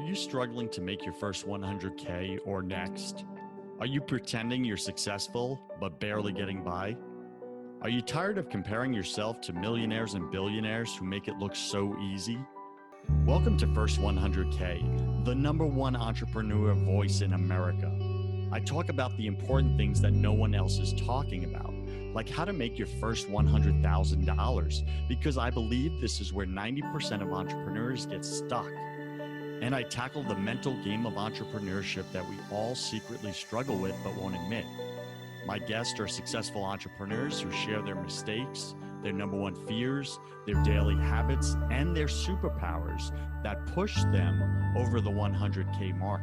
you struggling to make your first 100K or next? Are you pretending you're successful but barely getting by? Are you tired of comparing yourself to millionaires and billionaires who make it look so easy? Welcome to First 100K, the #1 entrepreneur voice in America. I talk about the important things that no one else is talking about, like how to make your first $100,000, because I believe this is where 90% of entrepreneurs get stuck. And I tackle the mental game of entrepreneurship that we all secretly struggle with but won't admit. My guests are successful entrepreneurs who share their mistakes, their #1 fears, their daily habits, and their superpowers that push them over the 100K mark.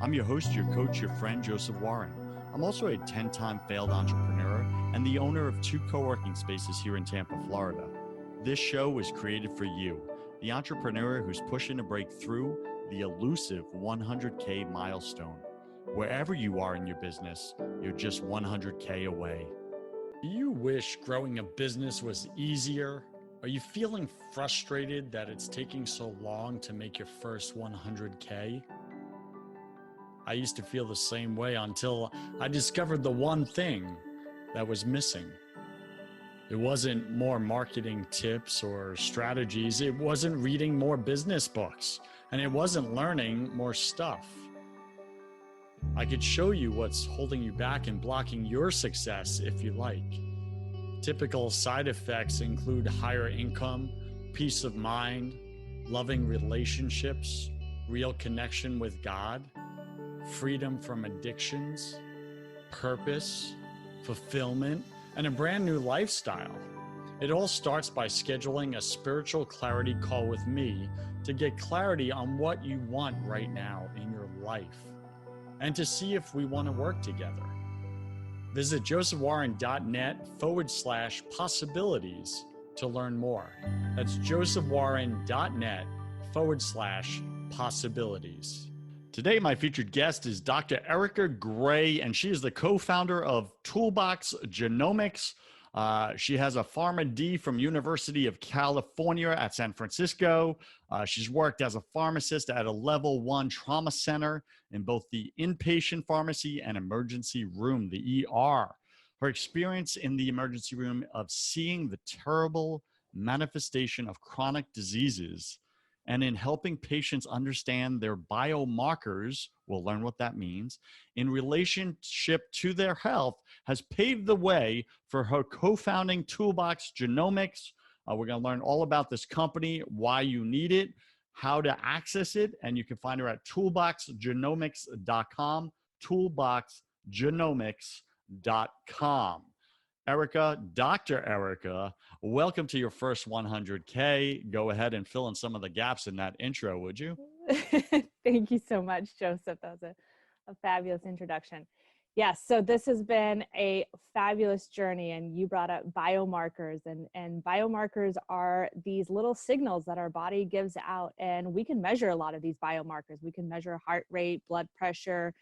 I'm your host, your coach, your friend, Joseph Warren. I'm also a 10-time failed entrepreneur and the owner of 2 co-working spaces here in Tampa, Florida. This show was created for you, the entrepreneur who's pushing to break through the elusive 100K milestone. Wherever you are in your business, you're just 100K away. Do you wish growing a business was easier? Are you feeling frustrated that it's taking so long to make your first 100K? I used to feel the same way until I discovered the one thing that was missing. It wasn't more marketing tips or strategies. It wasn't reading more business books, and it wasn't learning more stuff. I could show you what's holding you back and blocking your success if you like. Typical side effects include higher income, peace of mind, loving relationships, real connection with God, freedom from addictions, purpose, fulfillment, and a brand new lifestyle. It all starts by scheduling a spiritual clarity call with me to get clarity on what you want right now in your life and to see if we want to work together. Visit josephwarren.net/possibilities to learn more. That's josephwarren.net/possibilities. Today, my featured guest is Dr. Erika Gray, and she is the co-founder of Toolbox Genomics. She has a PharmD from University of California at San Francisco. She's worked as a pharmacist at a level 1 trauma center in both the inpatient pharmacy and emergency room, the ER. Her experience in the emergency room of seeing the terrible manifestation of chronic diseases and in helping patients understand their biomarkers, we'll learn what that means, in relationship to their health, has paved the way for her co-founding Toolbox Genomics. We're going to learn all about this company, why you need it, how to access it, and you can find her at toolboxgenomics.com, toolboxgenomics.com. Erika, Dr. Erika, welcome to your first 100K. Go ahead and fill in some of the gaps in that intro, would you? Thank you so much, Joseph. That was a fabulous introduction. Yes, so this has been a fabulous journey, and you brought up biomarkers, and biomarkers are these little signals that our body gives out, and we can measure a lot of these biomarkers. We can measure heart rate, blood pressure,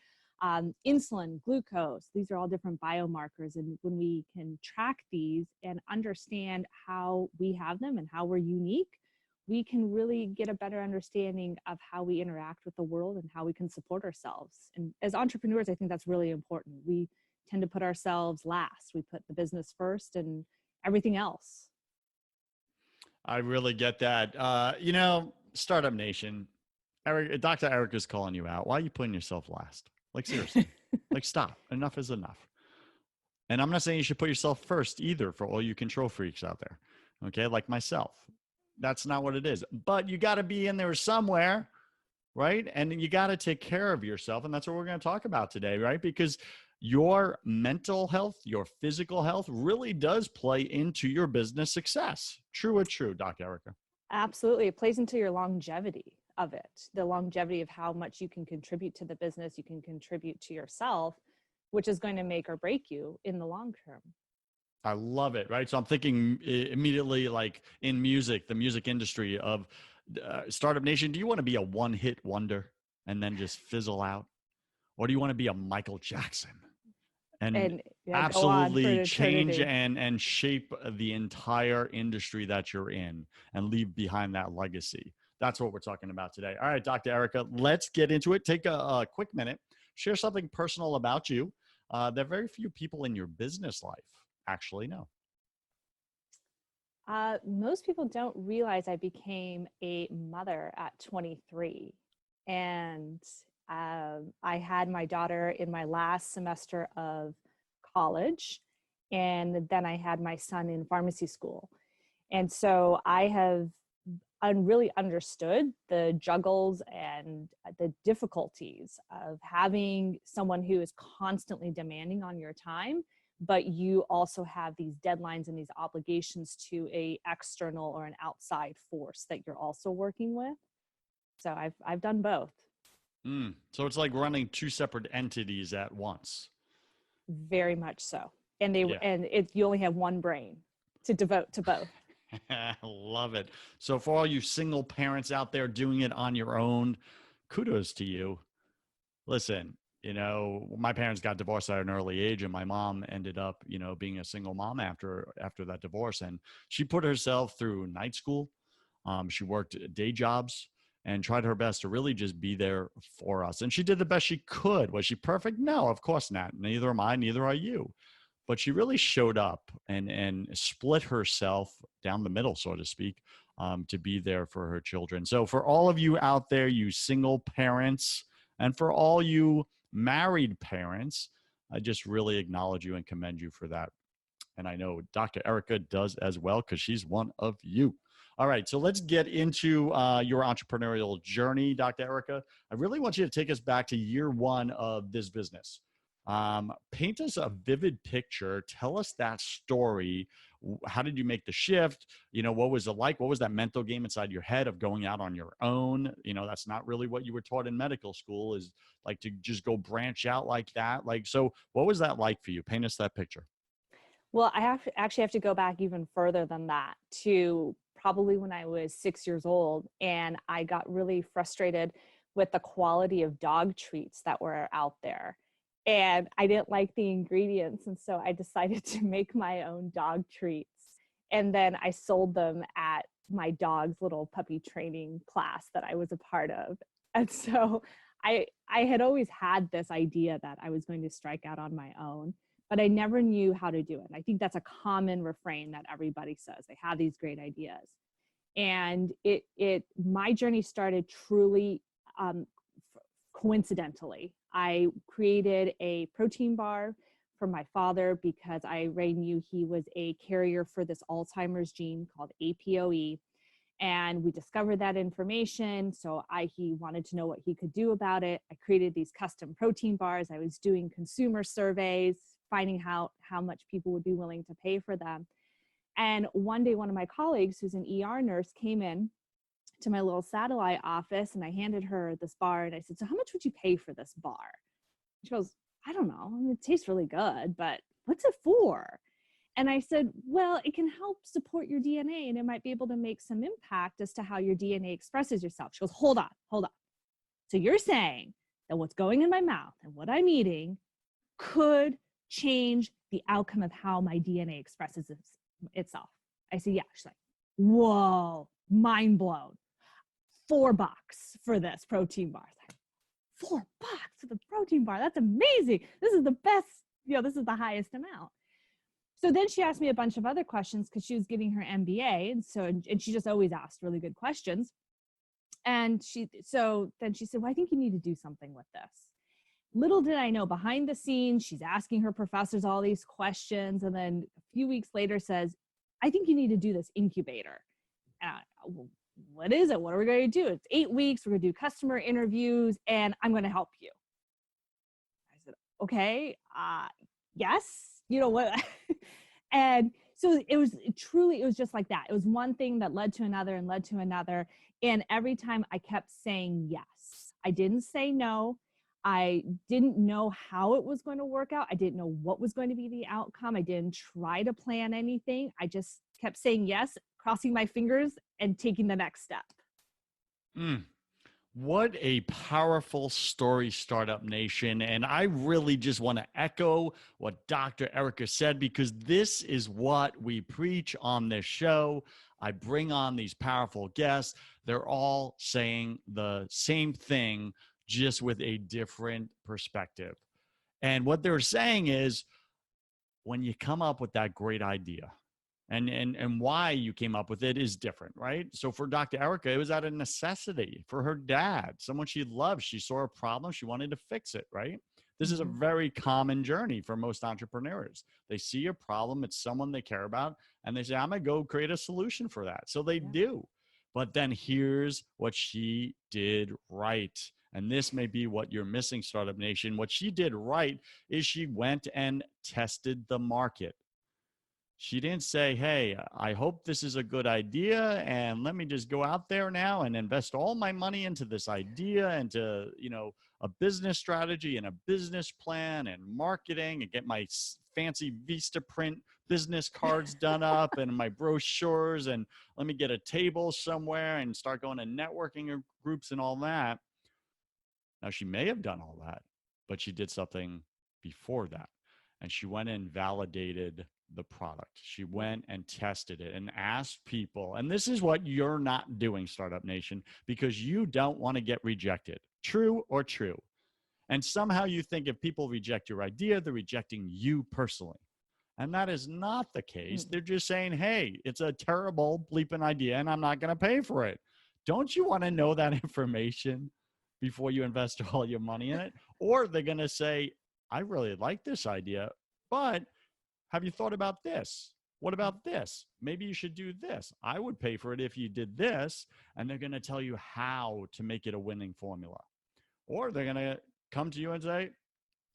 insulin, glucose. These are all different biomarkers, and when we can track these and understand how we have them and how we're unique, we can really get a better understanding of how we interact with the world and how we can support ourselves. And as entrepreneurs, I think that's really important. We tend to put ourselves last. We put the business first and everything else. I really get that. Startup Nation, Dr. Erika's calling you out. Why are you putting yourself last? Like, seriously, like, stop. Enough is enough. And I'm not saying you should put yourself first either for all you control freaks out there. Okay. Like myself. That's not what it is. But you got to be in there somewhere, right? And you got to take care of yourself. And that's what we're going to talk about today, right? Because your mental health, your physical health really does play into your business success. True or true, Dr. Erika? Absolutely. It plays into your longevity of it, the longevity of how much you can contribute to the business, you can contribute to yourself, which is going to make or break you in the long term. I love it, right? So I'm thinking immediately, like in music, the music industry of Startup Nation, do you want to be a one-hit wonder and then just fizzle out? Or do you want to be a Michael Jackson and absolutely change and shape the entire industry that you're in and leave behind that legacy? That's what we're talking about today. All right, Dr. Erika, let's get into it. Take a quick minute, share something personal about you that very few people in your business life actually know. Most people don't realize I became a mother at 23. And I had my daughter in my last semester of college. And then I had my son in pharmacy school. And so I have really understood the juggles and the difficulties of having someone who is constantly demanding on your time, but you also have these deadlines and these obligations to a external or an outside force that you're also working with. So I've done both. So it's like running two separate entities at once. Very much so. And Yeah. you only have one brain to devote to both. Love it. So for all you single parents out there doing it on your own, kudos to you. Listen, my parents got divorced at an early age, and my mom ended up, being a single mom after that divorce. And she put herself through night school. She worked day jobs and tried her best to really just be there for us. And she did the best she could. Was she perfect? No, of course not. Neither am I, neither are you. But she really showed up and split herself down the middle, so to speak, to be there for her children. So for all of you out there, you single parents, and for all you married parents, I just really acknowledge you and commend you for that. And I know Dr. Erika does as well, because she's one of you. All right, so let's get into your entrepreneurial journey, Dr. Erika. I really want you to take us back to year one of this business. Paint us a vivid picture. Tell us that story. How did you make the shift? What was it like? What was that mental game inside your head of going out on your own? That's not really what you were taught in medical school, is like to just go branch out like that. So what was that like for you? Paint us that picture. Well, I actually have to go back even further than that, to probably when I was 6 years old, and I got really frustrated with the quality of dog treats that were out there. And I didn't like the ingredients. And so I decided to make my own dog treats. And then I sold them at my dog's little puppy training class that I was a part of. And so I had always had this idea that I was going to strike out on my own, but I never knew how to do it. And I think that's a common refrain that everybody says. They have these great ideas. And my journey started truly coincidentally. I created a protein bar for my father because I already knew he was a carrier for this Alzheimer's gene called APOE. And we discovered that information. So he wanted to know what he could do about it. I created these custom protein bars. I was doing consumer surveys, finding how much people would be willing to pay for them. And one day, one of my colleagues, who's an ER nurse, came in to my little satellite office, and I handed her this bar, and I said, "So how much would you pay for this bar?" She goes, "I don't know. I mean, it tastes really good, but what's it for?" And I said, "Well, it can help support your DNA, and it might be able to make some impact as to how your DNA expresses yourself." She goes, hold on. So you're saying that what's going in my mouth and what I'm eating could change the outcome of how my DNA expresses itself? I said, "Yeah." She's like, "Whoa, mind blown. $4 for this protein bar." Like, $4 for the protein bar. That's amazing. This is the best, this is the highest amount. So then she asked me a bunch of other questions because she was getting her MBA. And she just always asked really good questions. And then she said, "Well, I think you need to do something with this." Little did I know, behind the scenes, she's asking her professors all these questions. And then a few weeks later says, "I think you need to do this incubator." And well, what is it? What are we going to do? It's 8 weeks. We're going to do customer interviews, and I'm going to help you. I said, "Okay, yes." What? And so it was just like that. It was one thing that led to another and led to another. And every time I kept saying yes. I didn't say no. I didn't know how it was going to work out. I didn't know what was going to be the outcome. I didn't try to plan anything. I just kept saying yes, crossing my fingers, and taking the next step. What a powerful story, Startup Nation. And I really just want to echo what Dr. Erika said, because this is what we preach on this show. I bring on these powerful guests. They're all saying the same thing, just with a different perspective. And what they're saying is, when you come up with that great idea, and why you came up with it is different, right? So for Dr. Erika, it was out of necessity. For her dad, someone she loved, she saw a problem, she wanted to fix it, right? This is a very common journey for most entrepreneurs. They see a problem, it's someone they care about, and they say, I'm gonna go create a solution for that. So they do. But then here's what she did right. And this may be what you're missing, Startup Nation. What she did right is she went and tested the market. She didn't say, hey, I hope this is a good idea, and let me just go out there now and invest all my money into this idea, into, a business strategy and a business plan and marketing, and get my fancy Vistaprint business cards done up and my brochures, and let me get a table somewhere and start going to networking groups and all that. Now, she may have done all that, but she did something before that. And she went and validated the product. She went and tested it and asked people. And this is what you're not doing, Startup Nation, because you don't want to get rejected. True or true? And somehow you think if people reject your idea, they're rejecting you personally. And that is not the case. They're just saying, hey, it's a terrible bleeping idea and I'm not going to pay for it. Don't you want to know that information before you invest all your money in it? Or they're going to say, I really like this idea, but have you thought about this? What about this? Maybe you should do this. I would pay for it if you did this. And they're going to tell you how to make it a winning formula. Or they're going to come to you and say,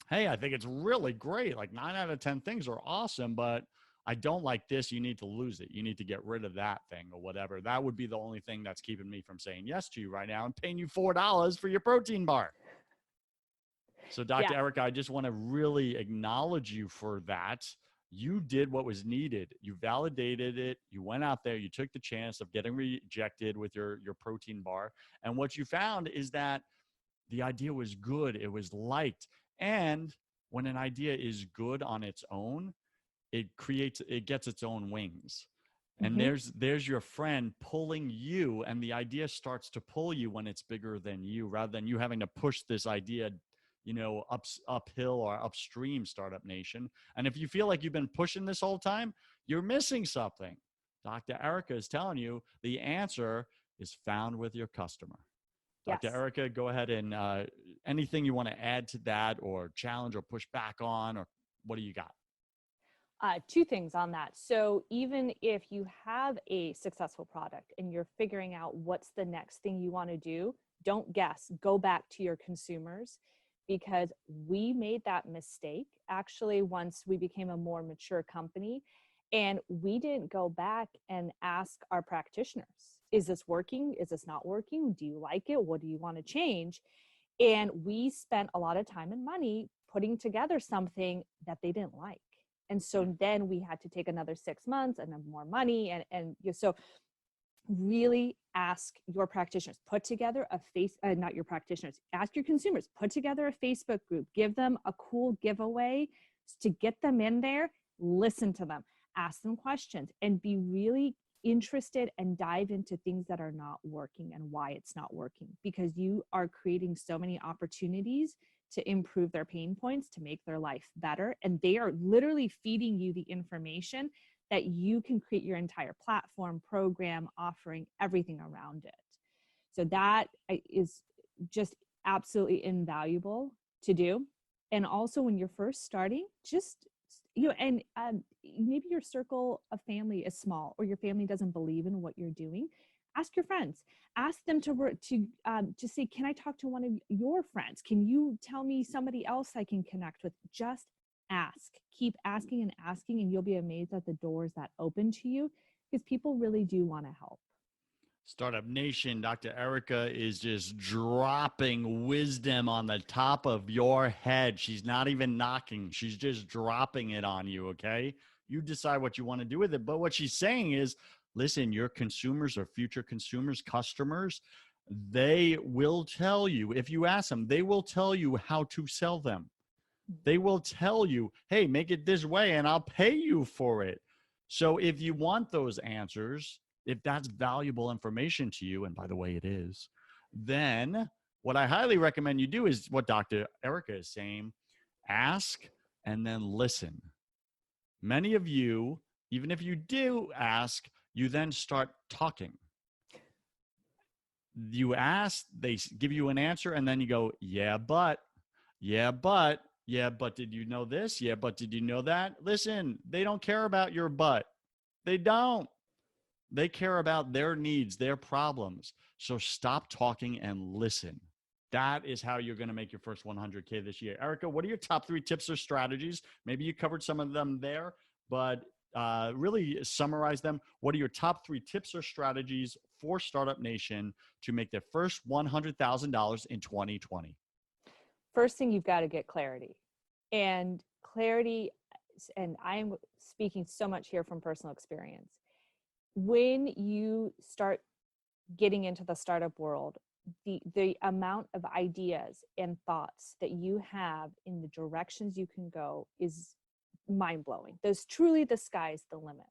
hey, I think it's really great. Like 9 out of 10 things are awesome, but I don't like this. You need to lose it. You need to get rid of that thing or whatever. That would be the only thing that's keeping me from saying yes to you right now and paying you $4 for your protein bar. So Dr. Erika, I just want to really acknowledge you for that. You did what was needed. You validated it. You went out there. You took the chance of getting rejected with your protein bar. And what you found is that the idea was good. It was liked. And when an idea is good on its own, it gets its own wings. And there's your friend pulling you, and the idea starts to pull you when it's bigger than you, rather than you having to push this idea uphill or upstream, Startup Nation. And if you feel like you've been pushing this whole time, you're missing something. Dr. Erika is telling you the answer is found with your customer. Dr. Erika, go ahead and anything you want to add to that or challenge or push back on, or what do you got? 2 things on that. So even if you have a successful product and you're figuring out what's the next thing you want to do, don't guess, go back to your consumers, because we made that mistake actually once we became a more mature company, and we didn't go back and ask our practitioners, is this working? Is this not working? Do you like it? What do you want to change? And we spent a lot of time and money putting together something that they didn't like. And so then we had to take another 6 months and then more money. So really ask your practitioners, put together not your practitioners, ask your consumers, put together a Facebook group, give them a cool giveaway to get them in there, listen to them, ask them questions, and be really interested and dive into things that are not working and why it's not working, because you are creating so many opportunities to improve their pain points, to make their life better. And they are literally feeding you the information that you can create your entire platform, program, offering, everything around it. So that is just absolutely invaluable to do. And also when you're first starting, just, maybe your circle of family is small, or your family doesn't believe in what you're doing. Ask your friends, ask them to say, can I talk to one of your friends? Can you tell me somebody else I can connect with? Just ask, keep asking and asking, and you'll be amazed at the doors that open to you, because people really do want to help. Startup Nation, Dr. Erika is just dropping wisdom on the top of your head. She's not even knocking. She's just dropping it on you, okay? You decide what you want to do with it. But what she's saying is, listen, your consumers or future consumers, customers, They will tell you, if you ask them, they will tell you how to sell them. They will tell you, hey, make it this way and I'll pay you for it. So if you want those answers, if that's valuable information to you, and by the way, it is, then what I highly recommend you do is what Dr. Erika is saying: ask and then listen. Many of you, even if you do ask, you then start talking. You ask, they give you an answer, and then you go, yeah, but, yeah, but, yeah, but did you know this? Yeah, but did you know that? Listen, they don't care about your but. They don't. They care about their needs, their problems. So stop talking and listen. That is how you're going to make your first 100K this year. Erika, what are your top 3 tips or strategies? Maybe you covered some of them there, but really summarize them. What are your top 3 tips or strategies for Startup Nation to make their first $100,000 in 2020? First thing, you've got to get clarity. And clarity, and I am speaking so much here from personal experience. When you start getting into the startup world, the amount of ideas and thoughts that you have in the directions you can go is mind-blowing. There's truly, the sky's the limit.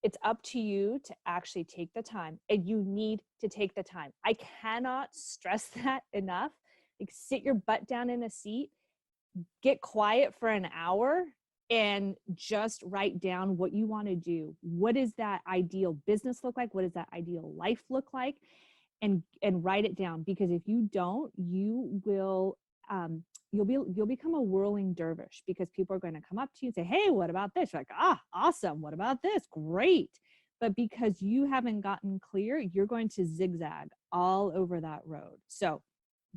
It's up to you to actually take the time, and you need to take the time. I cannot stress that enough. Like, sit your butt down in a seat, get quiet for an hour, and just write down what you want to do. What does that ideal business look like? What does that ideal life look like? And write it down, because if you don't, you will you'll become a whirling dervish, because people are going to come up to you and say, hey, what about this? You're like, awesome. What about this? Great. But because you haven't gotten clear, you're going to zigzag all over that road. So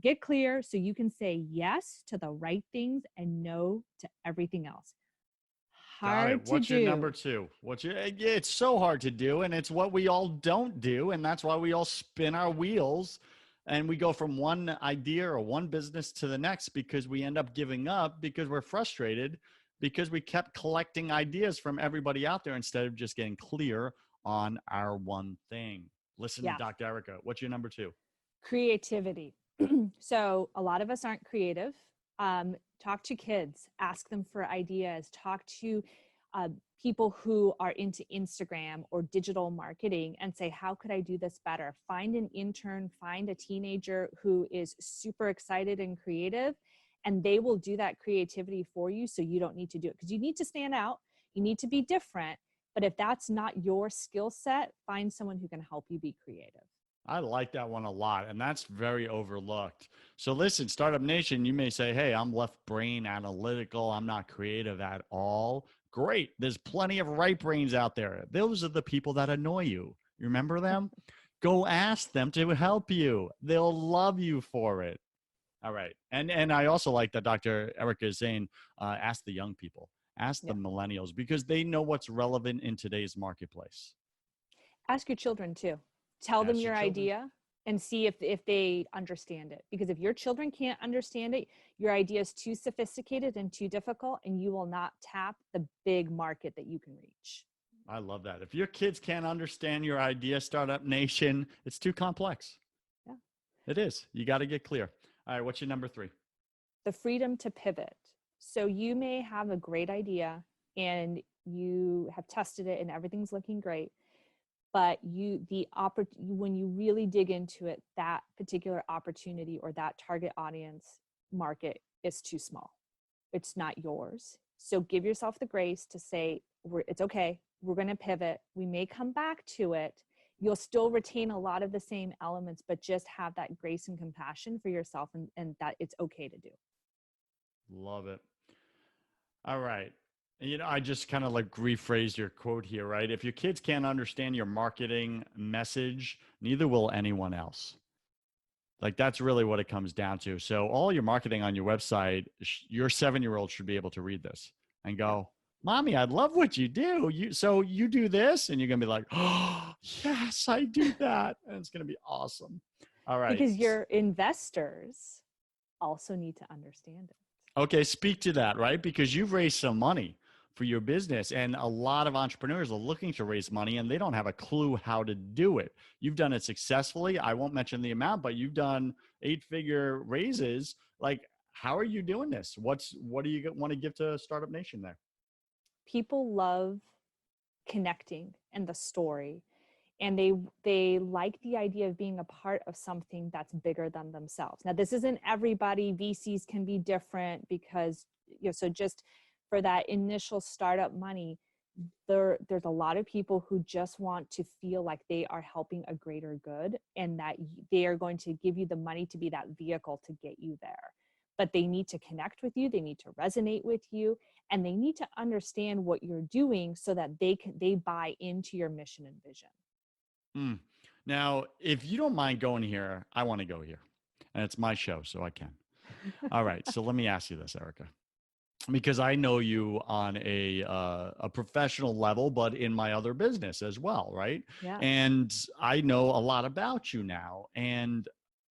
get clear so you can say yes to the right things and no to everything else. Got it. What's your number 2? It's so hard to do, and it's what we all don't do, and that's why we all spin our wheels and we go from one idea or one business to the next, because we end up giving up because we're frustrated, because we kept collecting ideas from everybody out there instead of just getting clear on our one thing. Listen to Dr. Erika. What's your number 2? Creativity. So a lot of us aren't creative. Talk to kids, ask them for ideas, talk to people who are into Instagram or digital marketing and say, how could I do this better? Find an intern, find a teenager who is super excited and creative, and they will do that creativity for you, so you don't need to do it, because you need to stand out, you need to be different. But if that's not your skill set, find someone who can help you be creative. I like that one a lot, and that's very overlooked. So listen, Startup Nation, you may say, hey, I'm left brain analytical. I'm not creative at all. Great. There's plenty of right brains out there. Those are the people that annoy you. You remember them? Go ask them to help you. They'll love you for it. All right. And I also like that Dr. Erika is saying, ask the young people, ask the millennials, because they know what's relevant in today's marketplace. Ask your children too. Tell them your idea and see if they understand it. Because if your children can't understand it, your idea is too sophisticated and too difficult, and you will not tap the big market that you can reach. I love that. If your kids can't understand your idea, Startup Nation, it's too complex. Yeah. It is. You got to get clear. All right. What's your number 3? The freedom to pivot. So you may have a great idea and you have tested it and everything's looking great, but when you really dig into it, that particular opportunity or that target audience market is too small. It's not yours. So give yourself the grace to say, it's okay. We're going to pivot. We may come back to it. You'll still retain a lot of the same elements, but just have that grace and compassion for yourself, and that it's okay to do. Love it. All right. I just kind of like rephrased your quote here, right? If your kids can't understand your marketing message, neither will anyone else. Like, that's really what it comes down to. So all your marketing on your website, your 7-year-old should be able to read this and go, Mommy, I love what you do. So you do this, and you're going to be like, oh, yes, I do that. And it's going to be awesome. All right. Because your investors also need to understand it. Okay, speak to that, right? Because you've raised some money for your business. And a lot of entrepreneurs are looking to raise money and they don't have a clue how to do it. You've done it successfully. I won't mention the amount, but you've done 8-figure raises. Like, how are you doing this? What do you want to give to Startup Nation there? People love connecting and the story, and they like the idea of being a part of something that's bigger than themselves. Now, this isn't everybody. VCs can be different because, so just for that initial startup money, there's a lot of people who just want to feel like they are helping a greater good, and that they are going to give you the money to be that vehicle to get you there. But they need to connect with you, they need to resonate with you, and they need to understand what you're doing so that they buy into your mission and vision. Now, if you don't mind going here, I want to go here, and it's my show, so I can. All right. So let me ask you this, Erika, because I know you on a professional level, but in my other business as well, right? Yeah. And I know a lot about you now. And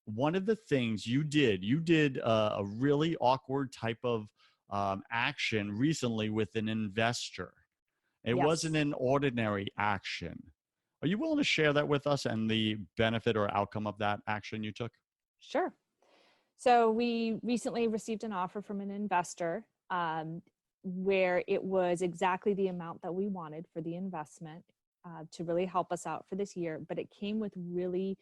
one of the things you did a really awkward type of action recently with an investor. It wasn't Yes. an ordinary action. Are you willing to share that with us and the benefit or outcome of that action you took? Sure. So we recently received an offer from an investor, where it was exactly the amount that we wanted for the investment, to really help us out for this year, but it came with really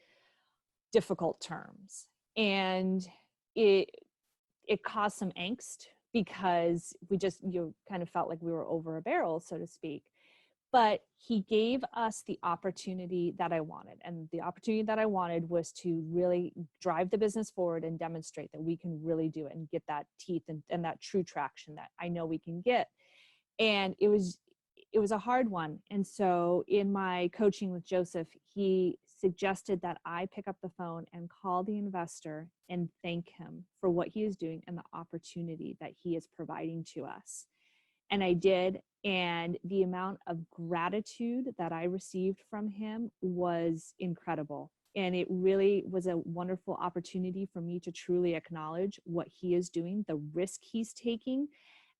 difficult terms, and it caused some angst because we just kind of felt like we were over a barrel, so to speak. But he gave us the opportunity that I wanted. And the opportunity that I wanted was to really drive the business forward and demonstrate that we can really do it and get that teeth and that true traction that I know we can get. And it was a hard one. And so in my coaching with Joseph, he suggested that I pick up the phone and call the investor and thank him for what he is doing and the opportunity that he is providing to us. And I did. And the amount of gratitude that I received from him was incredible. And it really was a wonderful opportunity for me to truly acknowledge what he is doing, the risk he's taking,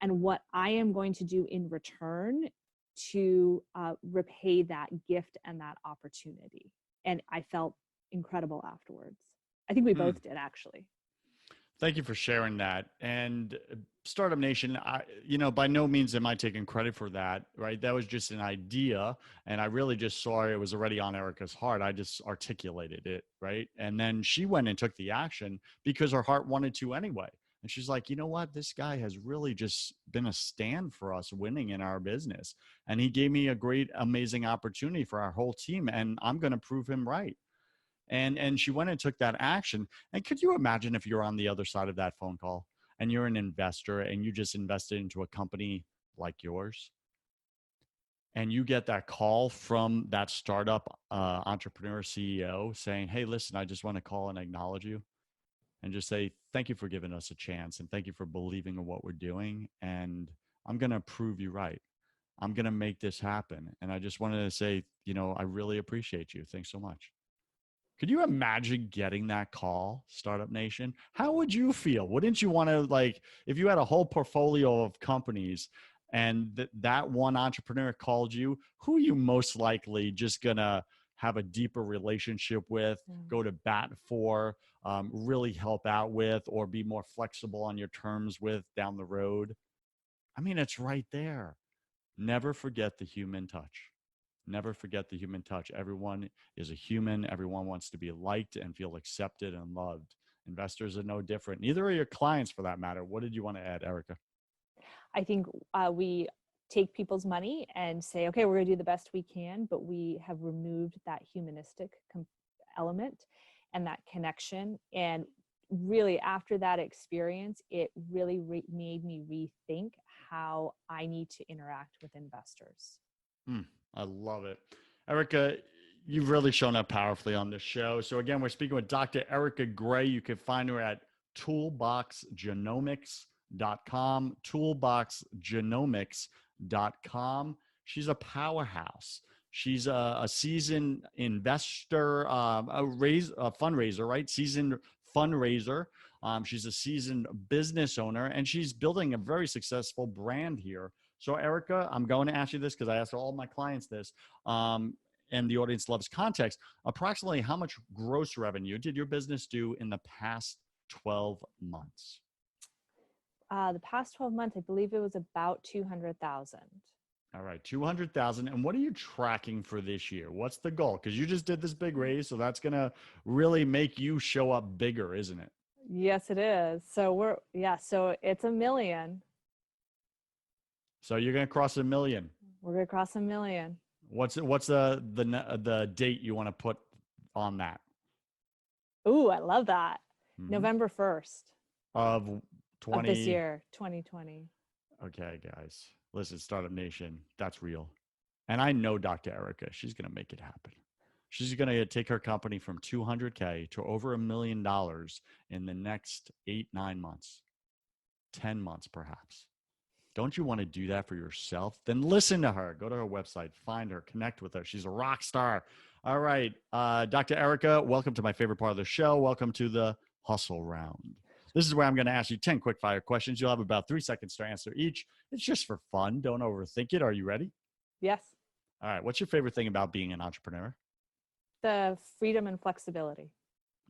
and what I am going to do in return to repay that gift and that opportunity. And I felt incredible afterwards. I think we both did, actually. Thank you for sharing that. And Startup Nation, by no means am I taking credit for that, right? That was just an idea. And I really just saw it was already on Erika's heart. I just articulated it, right? And then she went and took the action because her heart wanted to anyway. And she's like, you know what? This guy has really just been a stand for us winning in our business. And he gave me a great, amazing opportunity for our whole team. And I'm going to prove him right. And she went and took that action. And could you imagine if you're on the other side of that phone call and you're an investor and you just invested into a company like yours, and you get that call from that startup entrepreneur CEO saying, hey, listen, I just want to call and acknowledge you and just say, thank you for giving us a chance. And thank you for believing in what we're doing. And I'm going to prove you right. I'm going to make this happen. And I just wanted to say, I really appreciate you. Thanks so much. Could you imagine getting that call, Startup Nation? How would you feel? Wouldn't you want to, if you had a whole portfolio of companies and that one entrepreneur called you, who are you most likely just going to have a deeper relationship with, go to bat for, really help out with, or be more flexible on your terms with down the road? I mean, it's right there. Never forget the human touch. Never forget the human touch. Everyone is a human. Everyone wants to be liked and feel accepted and loved. Investors are no different. Neither are your clients, for that matter. What did you want to add, Erika? I think we take people's money and say, okay, we're going to do the best we can, but we have removed that humanistic element and that connection. And really, after that experience, it really made me rethink how I need to interact with investors. I love it. Erika, you've really shown up powerfully on this show. So again, we're speaking with Dr. Erika Gray. You can find her at toolboxgenomics.com, toolboxgenomics.com. She's a powerhouse. She's a seasoned investor, a fundraiser, right? Seasoned fundraiser. She's a seasoned business owner, and she's building a very successful brand here. So Erika, I'm going to ask you this because I ask all my clients this, and the audience loves context. Approximately how much gross revenue did your business do in the past 12 months? The past 12 months, I believe it was about 200,000. All right, 200,000. And what are you tracking for this year? What's the goal? Because you just did this big raise, so that's going to really make you show up bigger, isn't it? Yes, it is. So so it's 1 million. So you're going to cross 1 million. We're going to cross 1 million. What's the date you want to put on that? Ooh, I love that. Mhm. November 1st Of 20 of this year, 2020. Okay, guys. Listen, Startup Nation, that's real. And I know Dr. Erika, she's going to make it happen. She's going to take her company from 200K to over $1 million in the next 8-9 months, 10 months, perhaps. Don't you want to do that for yourself? Then listen to her. Go to her website, find her, connect with her. She's a rock star. All right. Dr. Erika, welcome to my favorite part of the show. Welcome to the hustle round. This is where I'm going to ask you 10 quick fire questions. You'll have about 3 seconds to answer each. It's just for fun. Don't overthink it. Are you ready? Yes. All right. What's your favorite thing about being an entrepreneur? The freedom and flexibility.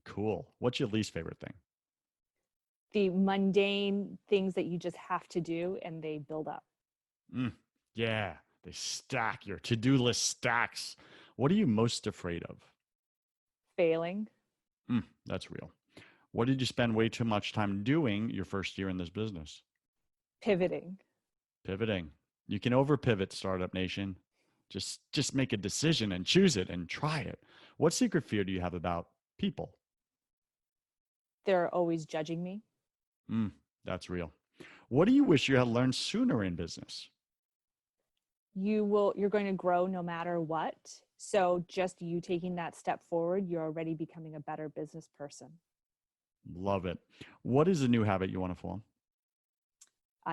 Cool. What's your least favorite thing? The mundane things that you just have to do and they build up. Yeah. They stack. Your to-do list stacks. What are you most afraid of? Failing. That's real. What did you spend way too much time doing your first year in this business? Pivoting. Pivoting. You can over pivot, Startup Nation. Just make a decision and choose it and try it. What secret fear do you have about people? They're always judging me. That's real. What do you wish you had learned sooner in business? You're going to grow no matter what. So just you taking that step forward, you're already becoming a better business person. Love it. What is a new habit you want to form?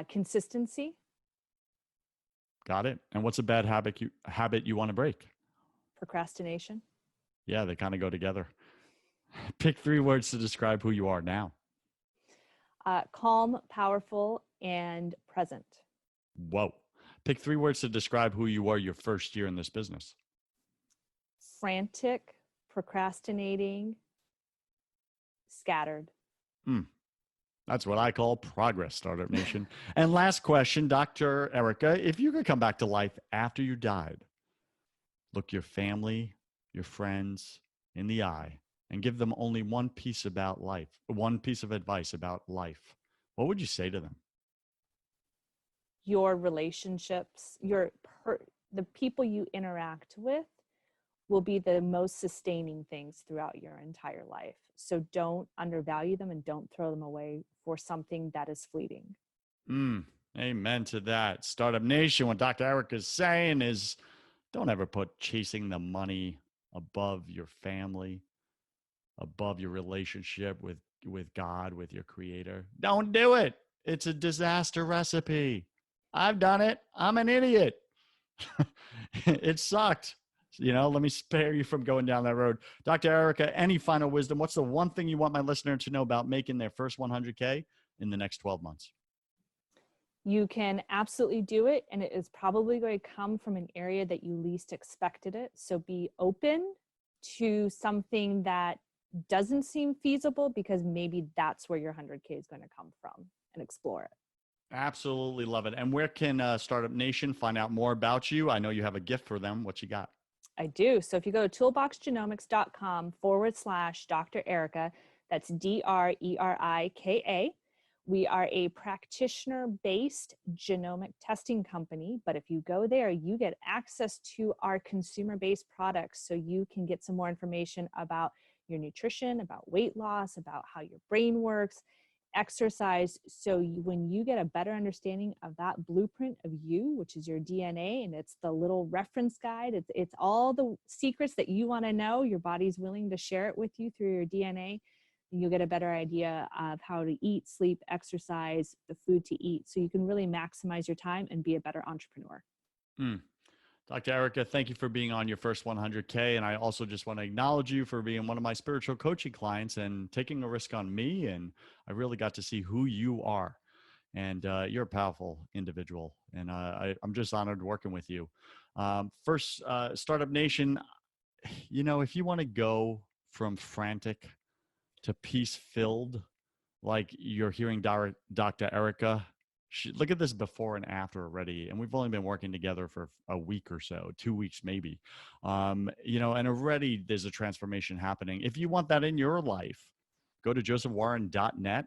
Consistency. Got it. And what's a bad habit you want to break? Procrastination. Yeah, they kind of go together. Pick 3 words to describe who you are now. Calm, powerful, and present. Whoa. Pick 3 words to describe who you were your first year in this business. Frantic, procrastinating, scattered. That's what I call progress, Startup Nation. And last question, Dr. Erika, if you could come back to life after you died, look your family, your friends in the eye, and give them only one piece of advice about life, what would you say to them? Your relationships, the people you interact with will be the most sustaining things throughout your entire life. So don't undervalue them and don't throw them away for something that is fleeting. Amen to that. Startup Nation, what Dr. Erika is saying is don't ever put chasing the money above your family, above your relationship with God, with your creator. Don't do it. It's a disaster recipe. I've done it. I'm an idiot. It sucked. Let me spare you from going down that road. Dr. Erika, any final wisdom? What's the one thing you want my listener to know about making their first 100K in the next 12 months? You can absolutely do it, and it is probably going to come from an area that you least expected it. So be open to something that doesn't seem feasible, because maybe that's where your 100K is going to come from, and explore it. Absolutely love it. And where can Startup Nation find out more about you? I know you have a gift for them. What you got? I do. So if you go to toolboxgenomics.com/Dr. Erika, that's DRERIKA. We are a practitioner-based genomic testing company, but if you go there, you get access to our consumer-based products, so you can get some more information about your nutrition, about weight loss, about how your brain works, exercise. So when you get a better understanding of that blueprint of you, which is your DNA, and it's the little reference guide, it's all the secrets that you want to know, your body's willing to share it with you through your DNA, and you'll get a better idea of how to eat, sleep, exercise, the food to eat, so you can really maximize your time and be a better entrepreneur. Dr. Erika, thank you for being on your first 100K. And I also just want to acknowledge you for being one of my spiritual coaching clients and taking a risk on me. And I really got to see who you are. And you're a powerful individual. And I'm just honored working with you. First, Startup Nation, if you want to go from frantic to peace-filled, like you're hearing Dr. Erika, look at this before and after already. And we've only been working together for a week or so, 2 weeks maybe. And already there's a transformation happening. If you want that in your life, go to josephwarren.net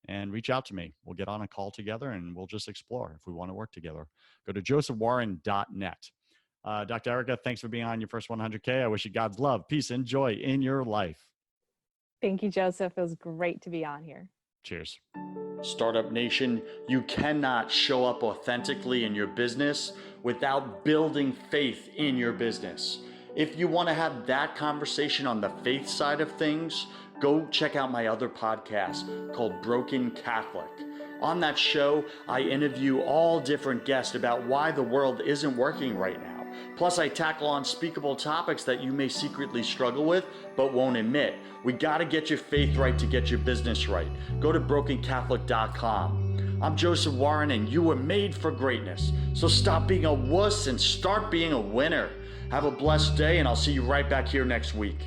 and reach out to me. We'll get on a call together and we'll just explore if we want to work together. Go to josephwarren.net. Dr. Erika, thanks for being on your first 100K. I wish you God's love, peace, and joy in your life. Thank you, Joseph. It was great to be on here. Cheers. Startup Nation, you cannot show up authentically in your business without building faith in your business. If you want to have that conversation on the faith side of things, go check out my other podcast called Broken Catholic. On that show, I interview all different guests about why the world isn't working right now. Plus, I tackle unspeakable topics that you may secretly struggle with, but won't admit. We got to get your faith right to get your business right. Go to brokencatholic.com. I'm Joseph Warren, and you were made for greatness. So stop being a wuss and start being a winner. Have a blessed day, and I'll see you right back here next week.